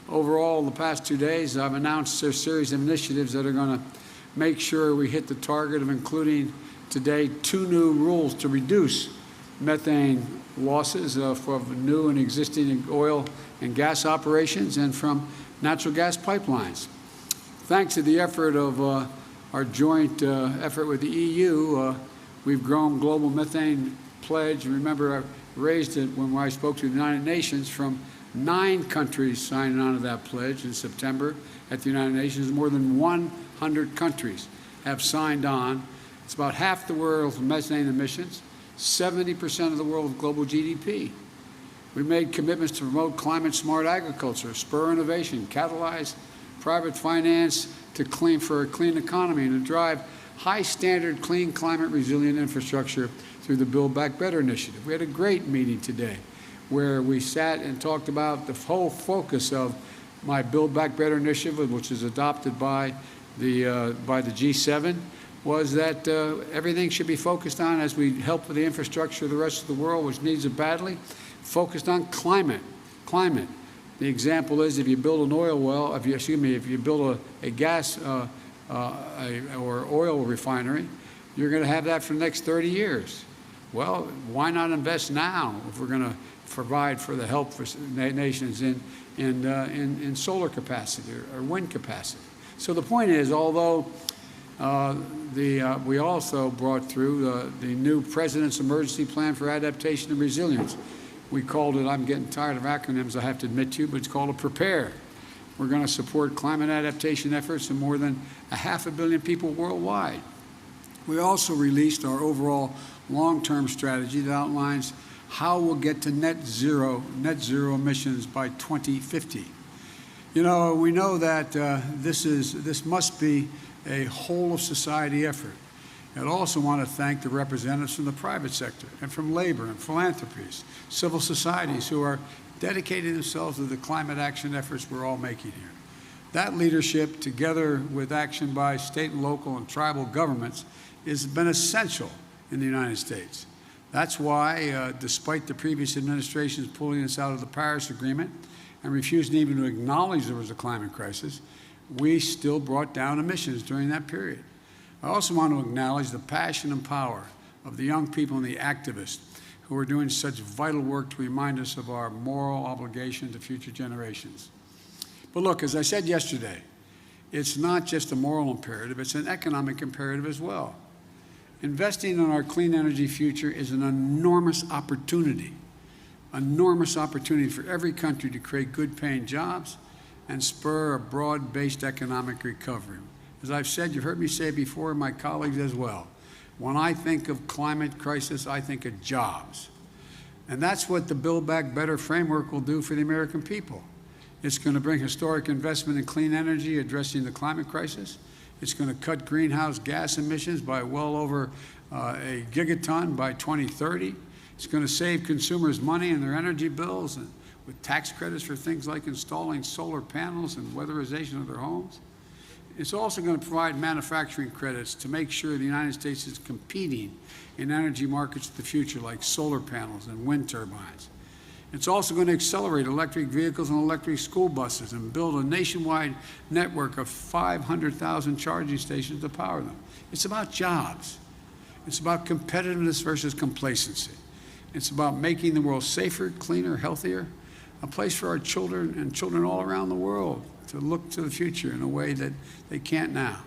overall, the past 2 days, I've announced a series of initiatives that are going to make sure we hit the target of including today 2 new rules to reduce methane losses from new and existing oil and gas operations and from natural gas pipelines. Thanks to the effort of our joint effort with the EU, we've grown global methane pledge. Remember, I raised it when I spoke to the United Nations from 9 countries signing on to that pledge in September at the United Nations. More than 100 countries have signed on. It's about half the world's methane emissions, 70% of the world's global GDP. We made commitments to promote climate-smart agriculture, spur innovation, catalyze private finance for a clean economy, and to drive high-standard, clean, climate-resilient infrastructure through the Build Back Better initiative. We had a great meeting today where we sat and talked about the whole focus of my Build Back Better initiative, which is adopted by the G7, was that everything should be focused on, as we help with the infrastructure of the rest of the world, which needs it badly, focused on climate. The example is if you build an oil well, if you build a gas or oil refinery, you're going to have that for the next 30 years. Well, why not invest now if we're going to provide for the help for nations in solar capacity or wind capacity? So the point is, although we also brought through the new President's Emergency Plan for Adaptation and Resilience. We called it, I'm getting tired of acronyms, I have to admit to you, but it's called a PREPARE. We're going to support climate adaptation efforts in more than 500 million people worldwide. We also released our overall long-term strategy that outlines how we'll get to net zero emissions by 2050. You know, we know that this must be a whole-of-society effort. I'd also want to thank the representatives from the private sector and from labor and philanthropies, civil societies who are dedicating themselves to the climate action efforts we're all making here. That leadership, together with action by state and local and tribal governments, has been essential in the United States. That's why, despite the previous administration's pulling us out of the Paris Agreement and refusing even to acknowledge there was a climate crisis, we still brought down emissions during that period. I also want to acknowledge the passion and power of the young people and the activists who are doing such vital work to remind us of our moral obligation to future generations. But look, as I said yesterday, it's not just a moral imperative, it's an economic imperative as well. Investing in our clean energy future is an enormous opportunity for every country to create good-paying jobs and spur a broad-based economic recovery. As I've said, you've heard me say before, and my colleagues as well, when I think of climate crisis, I think of jobs. And that's what the Build Back Better framework will do for the American people. It's going to bring historic investment in clean energy addressing the climate crisis. It's going to cut greenhouse gas emissions by well over a gigaton by 2030. It's going to save consumers money in their energy bills and with tax credits for things like installing solar panels and weatherization of their homes. It's also going to provide manufacturing credits to make sure the United States is competing in energy markets of the future like solar panels and wind turbines. It's also going to accelerate electric vehicles and electric school buses and build a nationwide network of 500,000 charging stations to power them. It's about jobs. It's about competitiveness versus complacency. It's about making the world safer, cleaner, healthier, a place for our children and children all around the world to look to the future in a way that they can't now.